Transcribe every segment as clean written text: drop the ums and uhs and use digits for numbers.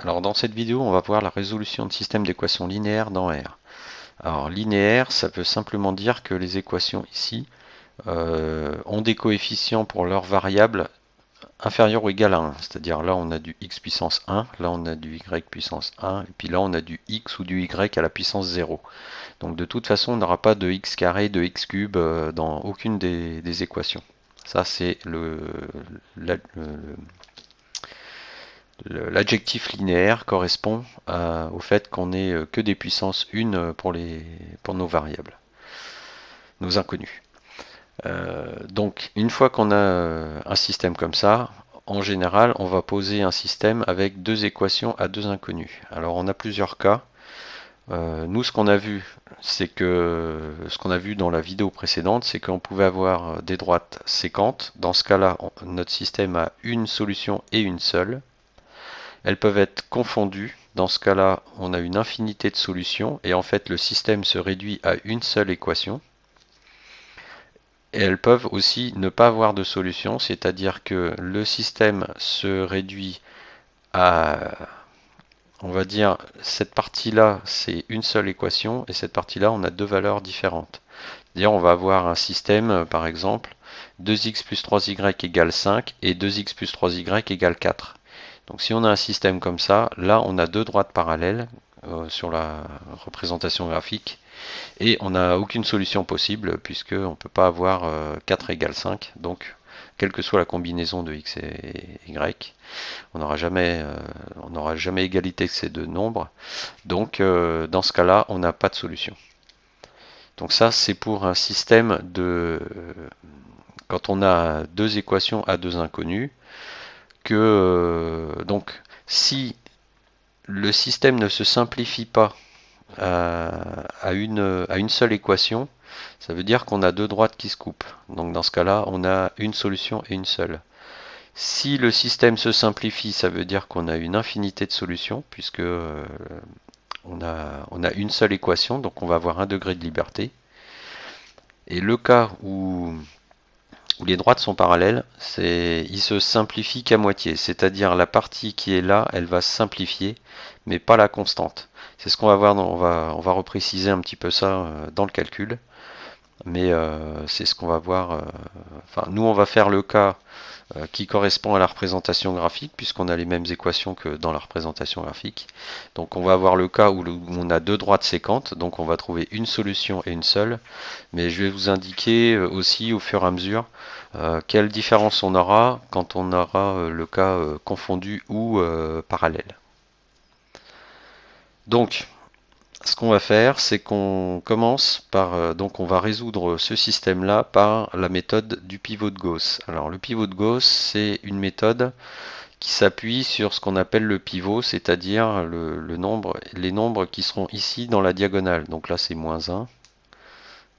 Alors dans cette vidéo, on va voir la résolution de systèmes d'équations linéaires dans R. Alors linéaire, ça veut simplement dire que les équations ici ont des coefficients pour leurs variables inférieurs ou égal à 1. C'est-à-dire là on a du x puissance 1, là on a du y puissance 1, et puis là on a du x ou du y à la puissance 0. Donc de toute façon on n'aura pas de x carré, de x cube dans aucune des équations. Ça c'est l'adjectif linéaire correspond au fait qu'on n'ait que des puissances 1 pour nos variables, nos inconnus. Donc une fois qu'on a un système comme ça, en général on va poser un système avec deux équations à deux inconnus. Alors on a plusieurs cas. Nous ce qu'on a vu, c'est que ce qu'on a vu dans la vidéo précédente, c'est qu'on pouvait avoir des droites séquentes. Dans ce cas-là, notre système a une solution et une seule. Elles peuvent être confondues. Dans ce cas-là, on a une infinité de solutions et en fait le système se réduit à une seule équation. Et elles peuvent aussi ne pas avoir de solution, c'est-à-dire que le système se réduit à, on va dire, cette partie-là, c'est une seule équation et cette partie-là, on a deux valeurs différentes. C'est-à-dire, on va avoir un système, par exemple, 2x plus 3y égale 5 et 2x plus 3y égale 4. Donc si on a un système comme ça, là on a deux droites parallèles sur la représentation graphique et on n'a aucune solution possible puisque on ne peut pas avoir 4 égale 5. Donc quelle que soit la combinaison de x et y, on n'aura jamais égalité de ces deux nombres. Donc dans ce cas-là, on n'a pas de solution. Donc ça c'est pour un système de quand on a deux équations à deux inconnus que donc si le système ne se simplifie pas à une seule équation, ça veut dire qu'on a deux droites qui se coupent. Donc dans ce cas-là, on a une solution et une seule. Si le système se simplifie, ça veut dire qu'on a une infinité de solutions, puisque on a une seule équation, donc on va avoir un degré de liberté. Et le cas où les droites sont parallèles, il se simplifie qu'à moitié, c'est-à-dire la partie qui est là, elle va se simplifier, mais pas la constante. C'est ce qu'on va voir, on va repréciser un petit peu ça dans le calcul, mais c'est ce qu'on va voir. Enfin, nous, on va faire le cas qui correspond à la représentation graphique, puisqu'on a les mêmes équations que dans la représentation graphique. Donc on va avoir le cas où on a deux droites séquentes, donc on va trouver une solution et une seule, mais je vais vous indiquer aussi au fur et à mesure quelle différence on aura quand on aura le cas confondu ou parallèle. Donc ce qu'on va faire, c'est qu'on commence par, donc on va résoudre ce système-là par la méthode du pivot de Gauss. Alors le pivot de Gauss, c'est une méthode qui s'appuie sur ce qu'on appelle le pivot, c'est-à-dire les nombres qui seront ici dans la diagonale. Donc là c'est moins 1.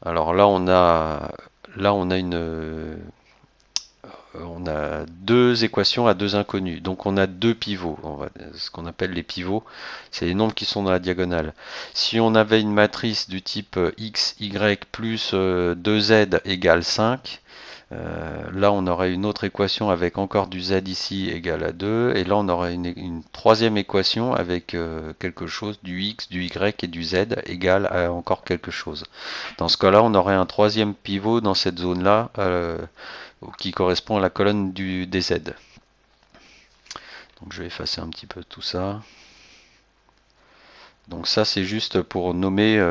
Alors là on a on a deux équations à deux inconnus. Donc on a deux pivots. Ce qu'on appelle les pivots, c'est les nombres qui sont dans la diagonale. Si on avait une matrice du type x, y plus 2z égale 5, là on aurait une autre équation avec encore du z ici égal à 2. Et là on aurait une troisième équation avec quelque chose du x, du y et du z égal à encore quelque chose. Dans ce cas-là, on aurait un troisième pivot dans cette zone-là qui correspond à la colonne des Z. Donc je vais effacer un petit peu tout ça. Donc ça c'est juste pour nommer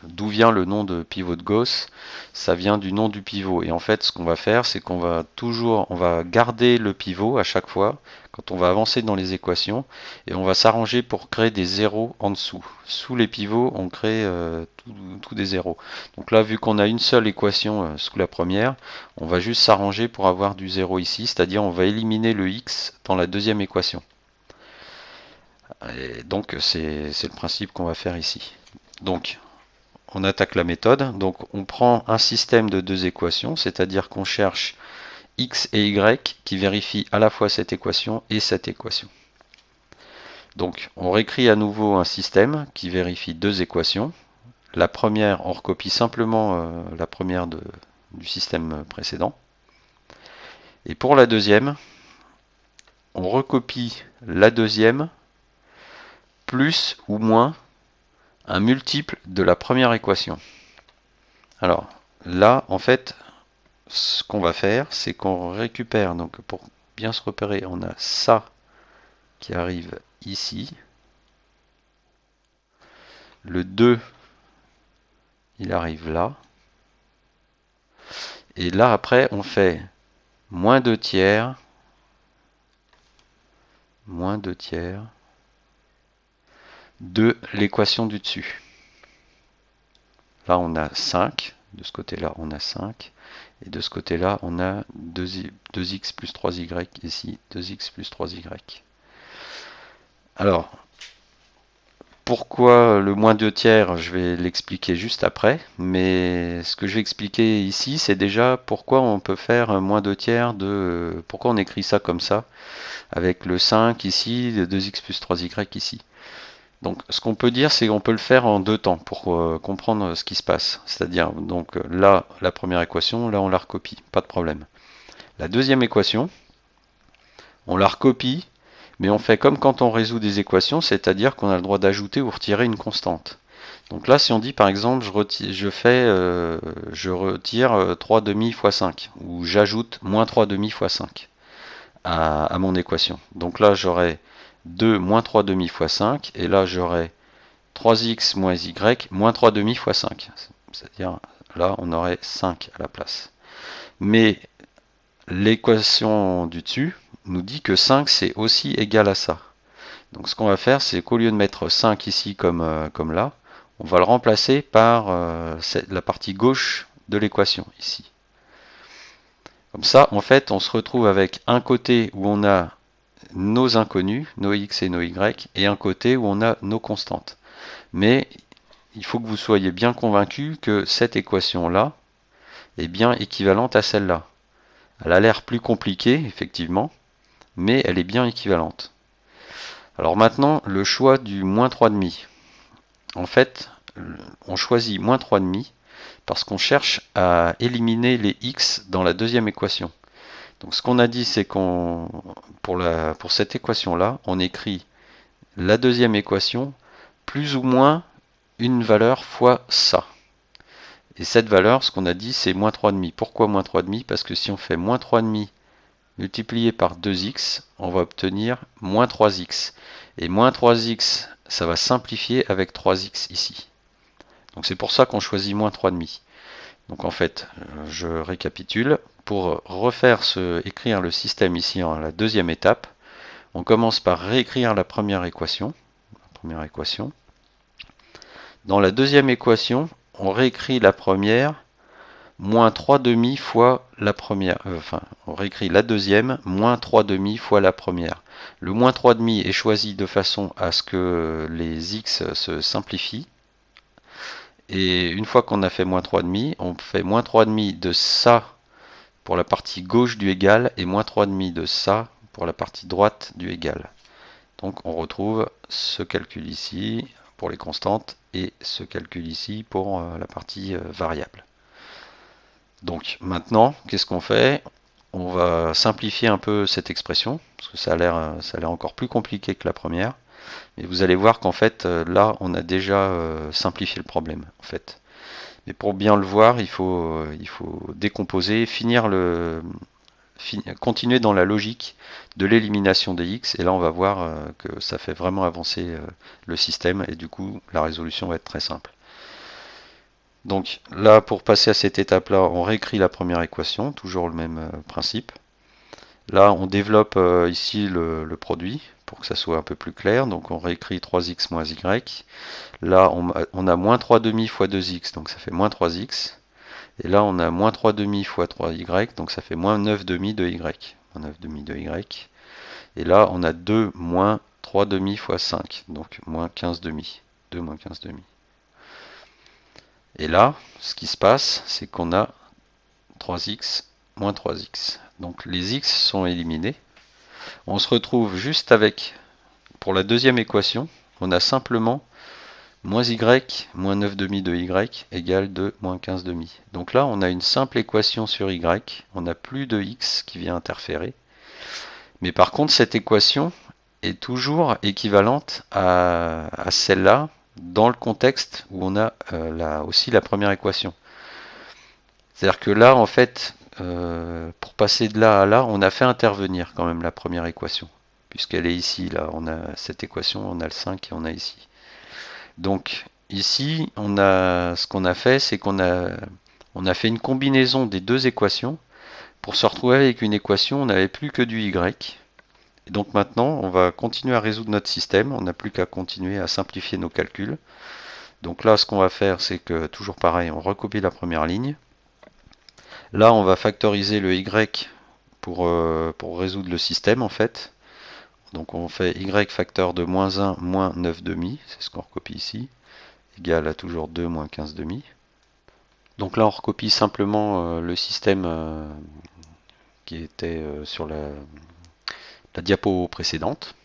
d'où vient le nom de pivot de Gauss. Ça vient du nom du pivot. Et en fait ce qu'on va faire c'est qu'on va on va garder le pivot à chaque fois quand on va avancer dans les équations et on va s'arranger pour créer des zéros en dessous. Sous les pivots on crée tout des zéros. Donc là vu qu'on a une seule équation sous la première, on va juste s'arranger pour avoir du zéro ici, c'est-à-dire on va éliminer le x dans la deuxième équation. Et donc c'est le principe qu'on va faire ici. Donc on attaque la méthode. Donc on prend un système de deux équations, c'est-à-dire qu'on cherche x et y qui vérifient à la fois cette équation et cette équation. Donc on réécrit à nouveau un système qui vérifie deux équations. La première, on recopie simplement la première du système précédent. Et pour la deuxième, on recopie la deuxième plus ou moins un multiple de la première équation. Alors là, en fait, ce qu'on va faire, c'est qu'on récupère, donc pour bien se repérer, on a ça qui arrive ici. Le 2, il arrive là. Et là, après, on fait moins 2 tiers, moins 2 tiers de l'équation du dessus. Là, on a 5. De ce côté-là, on a 5. Et de ce côté-là, on a 2x plus 3y. Ici, 2x plus 3y. Alors, pourquoi le moins 2 tiers, je vais l'expliquer juste après. Mais ce que je vais expliquer ici, c'est déjà pourquoi on peut faire un moins 2 tiers de... Pourquoi on écrit ça comme ça, avec le 5 ici, le 2x plus 3y ici. Donc, ce qu'on peut dire, c'est qu'on peut le faire en deux temps pour comprendre ce qui se passe. C'est-à-dire, donc là, la première équation, là, on la recopie, pas de problème. La deuxième équation, on la recopie, mais on fait comme quand on résout des équations, c'est-à-dire qu'on a le droit d'ajouter ou retirer une constante. Donc là, si on dit par exemple, je retire 3 demi fois 5, ou j'ajoute moins 3 demi fois 5 à mon équation. Donc là, j'aurai 2 moins 3 demi fois 5, et là, j'aurai 3x moins y moins 3 demi fois 5. C'est-à-dire, là, on aurait 5 à la place. Mais l'équation du dessus nous dit que 5, c'est aussi égal à ça. Donc ce qu'on va faire, c'est qu'au lieu de mettre 5 ici comme là, on va le remplacer par la partie gauche de l'équation, ici. Comme ça, en fait, on se retrouve avec un côté où on a nos inconnus, nos x et nos y, et un côté où on a nos constantes. Mais il faut que vous soyez bien convaincu que cette équation-là est bien équivalente à celle-là. Elle a l'air plus compliquée, effectivement, mais elle est bien équivalente. Alors maintenant, le choix du moins 3,5. En fait, on choisit moins 3,5 parce qu'on cherche à éliminer les x dans la deuxième équation. Donc ce qu'on a dit, c'est pour cette équation-là, on écrit la deuxième équation plus ou moins une valeur fois ça. Et cette valeur, ce qu'on a dit, c'est moins 3,5. Pourquoi moins 3,5? Parce que si on fait moins 3,5 multiplié par 2x, on va obtenir moins 3x. Et moins 3x, ça va simplifier avec 3x ici. Donc c'est pour ça qu'on choisit moins 3,5. Donc en fait, je récapitule. Pour écrire le système ici en la deuxième étape, on commence par réécrire la première équation. Dans la deuxième équation, on réécrit la première moins 3 demi fois la première. On réécrit la deuxième moins 3 demi fois la première. Le moins 3 demi est choisi de façon à ce que les x se simplifient. Et une fois qu'on a fait moins 3 demi, on fait moins 3 demi de ça pour la partie gauche du égal et moins 3 demi de ça pour la partie droite du égal. Donc on retrouve ce calcul ici pour les constantes et ce calcul ici pour la partie variable. Donc maintenant, qu'est-ce qu'on fait? On va simplifier un peu cette expression, parce que ça a l'air encore plus compliqué que la première. Mais vous allez voir qu'en fait, là, on a déjà simplifié le problème, en fait. Mais pour bien le voir, il faut décomposer, continuer dans la logique de l'élimination des x. Et là, on va voir que ça fait vraiment avancer le système, et du coup, la résolution va être très simple. Donc là, pour passer à cette étape-là, on réécrit la première équation, toujours le même principe. Là, on développe ici le produit pour que ça soit un peu plus clair. Donc on réécrit 3x moins y. Là, on a moins 3 demi fois 2x, donc ça fait moins 3x. Et là, on a moins 3 demi fois 3y, donc ça fait moins 9 demi de y. Moins 9 demi de y. Et là, on a 2 moins 3 demi fois 5, donc moins 15 demi. 2 moins 15 demi. Et là, ce qui se passe, c'est qu'on a 3x moins 3x. Donc les x sont éliminés. On se retrouve juste avec, pour la deuxième équation, on a simplement moins y moins 9 demi de y égale de moins 15 demi. Donc là, on a une simple équation sur y. On n'a plus de x qui vient interférer. Mais par contre, cette équation, est toujours équivalente à celle-là dans le contexte où on a aussi la première équation. C'est-à-dire que là, en fait, pour passer de là à là, on a fait intervenir quand même la première équation, puisqu'elle est ici. Là, on a cette équation, on a le 5 et on a ici. Donc ici, ce qu'on a fait, c'est on a fait une combinaison des deux équations pour se retrouver avec une équation. On n'avait plus que du y. Et donc maintenant, on va continuer à résoudre notre système. On n'a plus qu'à continuer à simplifier nos calculs. Donc là, ce qu'on va faire, c'est que toujours pareil, on recopie la première ligne. Là, on va factoriser le y pour résoudre le système en fait. Donc on fait y facteur de moins 1 moins 9 demi, c'est ce qu'on recopie ici, égal à toujours 2 moins 15 demi. Donc là, on recopie simplement le système qui était sur la diapo précédente.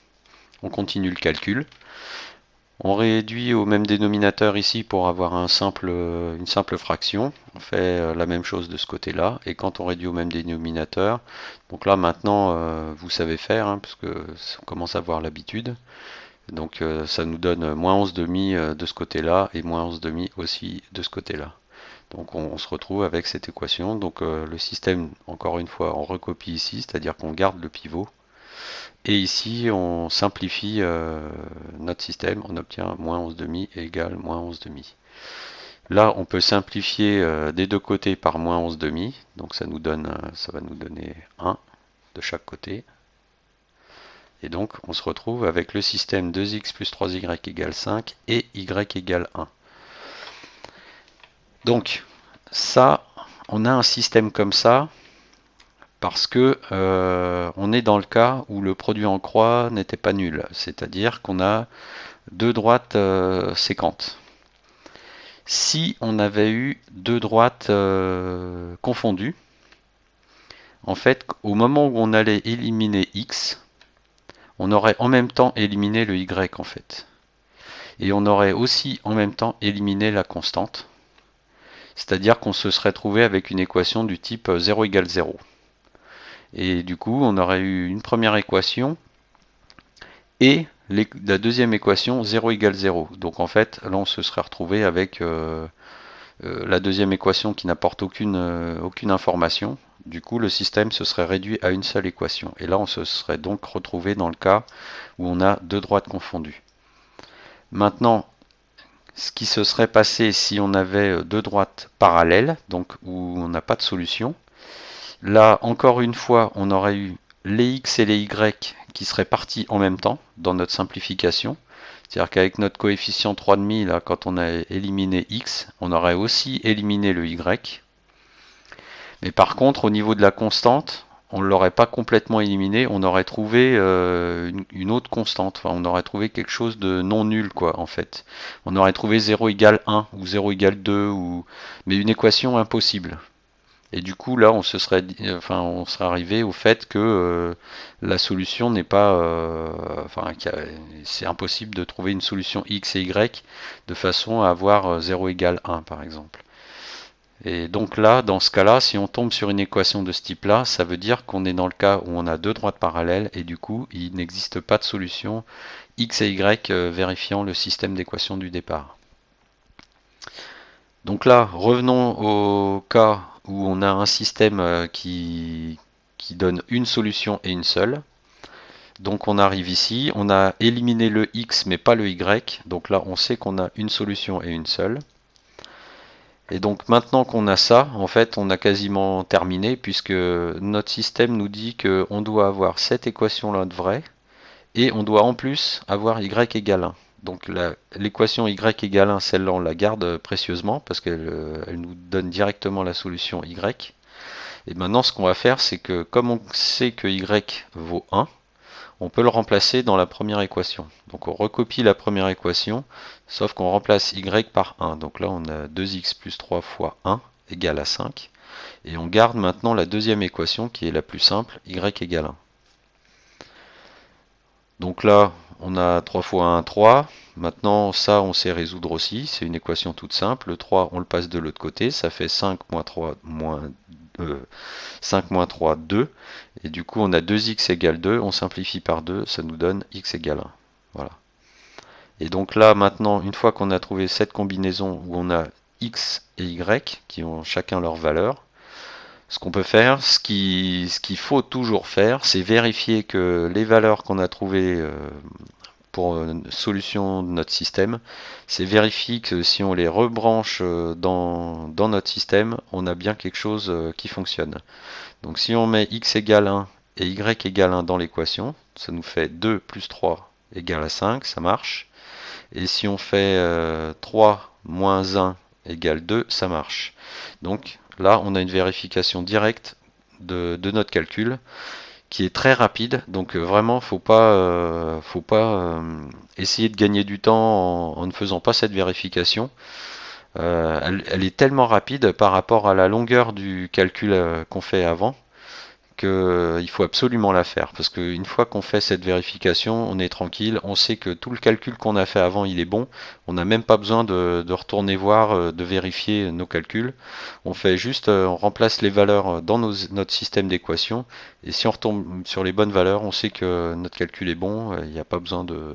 On continue le calcul. On réduit au même dénominateur ici pour avoir une simple fraction. On fait la même chose de ce côté-là. Et quand on réduit au même dénominateur, donc là maintenant vous savez faire, hein, parce que on commence à avoir l'habitude. Donc ça nous donne moins 11 demi de ce côté-là et moins 11 demi aussi de ce côté-là. Donc on se retrouve avec cette équation. Donc le système, encore une fois, on recopie ici, c'est-à-dire qu'on garde le pivot. Et ici, on simplifie notre système, on obtient moins 11 demi égale moins 11 demi. Là, on peut simplifier des deux côtés par moins 11 demi, donc ça va nous donner 1 de chaque côté. Et donc, on se retrouve avec le système 2x plus 3y égale 5 et y égale 1. Donc, ça, on a un système comme ça, parce que on est dans le cas où le produit en croix n'était pas nul, c'est-à-dire qu'on a deux droites séquentes. Si on avait eu deux droites confondues, en fait, au moment où on allait éliminer x, on aurait en même temps éliminé le y en fait. Et on aurait aussi en même temps éliminé la constante, c'est-à-dire qu'on se serait trouvé avec une équation du type 0 égale 0. Et du coup, on aurait eu une première équation et la deuxième équation 0 égale 0. Donc en fait, là on se serait retrouvé avec la deuxième équation qui n'apporte aucune information. Du coup, le système se serait réduit à une seule équation. Et là, on se serait donc retrouvé dans le cas où on a deux droites confondues. Maintenant, ce qui se serait passé si on avait deux droites parallèles, donc où on n'a pas de solution, là, encore une fois, on aurait eu les x et les y qui seraient partis en même temps dans notre simplification. C'est-à-dire qu'avec notre coefficient 3,5, là, quand on a éliminé x, on aurait aussi éliminé le y. Mais par contre, au niveau de la constante, on ne l'aurait pas complètement éliminé, on aurait trouvé une autre constante. Enfin, on aurait trouvé quelque chose de non nul, quoi, en fait. On aurait trouvé 0 égale 1 ou 0 égale 2, mais une équation impossible. Et du coup, là, on serait arrivé au fait que la solution n'est pas, c'est impossible de trouver une solution x et y de façon à avoir 0 égale 1, par exemple. Et donc là, dans ce cas-là, si on tombe sur une équation de ce type-là, ça veut dire qu'on est dans le cas où on a deux droites parallèles et du coup, il n'existe pas de solution x et y vérifiant le système d'équations du départ. Donc là, revenons au cas où on a un système qui donne une solution et une seule. Donc on arrive ici, on a éliminé le x mais pas le y, donc là on sait qu'on a une solution et une seule. Et donc maintenant qu'on a ça, en fait on a quasiment terminé puisque notre système nous dit qu'on doit avoir cette équation-là de vraie et on doit en plus avoir y égale 1. Donc l'équation y égale 1, celle-là on la garde précieusement parce qu'elle nous donne directement la solution y. Et maintenant ce qu'on va faire c'est que comme on sait que y vaut 1, on peut le remplacer dans la première équation. Donc on recopie la première équation, sauf qu'on remplace y par 1. Donc là on a 2x plus 3 fois 1 égale à 5. Et on garde maintenant la deuxième équation qui est la plus simple, y égale 1. Donc là, on a 3 fois 1, 3. Maintenant, ça, on sait résoudre aussi. C'est une équation toute simple. Le 3, on le passe de l'autre côté. Ça fait 5 moins 3 moins 5 moins 3, 2. Et du coup, on a 2x égale 2. On simplifie par 2, ça nous donne x égale 1. Voilà. Et donc là, maintenant, une fois qu'on a trouvé cette combinaison où on a x et y qui ont chacun leur valeur, ce qu'on peut faire, ce qu'il faut toujours faire, c'est vérifier que les valeurs qu'on a trouvées pour une solution de notre système, c'est vérifier que si on les rebranche dans notre système, on a bien quelque chose qui fonctionne. Donc si on met x égale 1 et y égale 1 dans l'équation, ça nous fait 2 plus 3 égale à 5, ça marche. Et si on fait 3 moins 1 égale 2, ça marche. Donc là, on a une vérification directe de notre calcul qui est très rapide. Donc vraiment, faut pas essayer de gagner du temps en ne faisant pas cette vérification. Elle est tellement rapide par rapport à la longueur du calcul qu'on fait avant qu'il faut absolument la faire. Parce qu'une fois qu'on fait cette vérification, on est tranquille, on sait que tout le calcul qu'on a fait avant, il est bon. On n'a même pas besoin de retourner voir, de vérifier nos calculs. On fait juste, on remplace les valeurs dans notre système d'équations. Et si on retombe sur les bonnes valeurs, on sait que notre calcul est bon. Il n'y a pas besoin de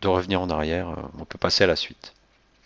revenir en arrière. On peut passer à la suite.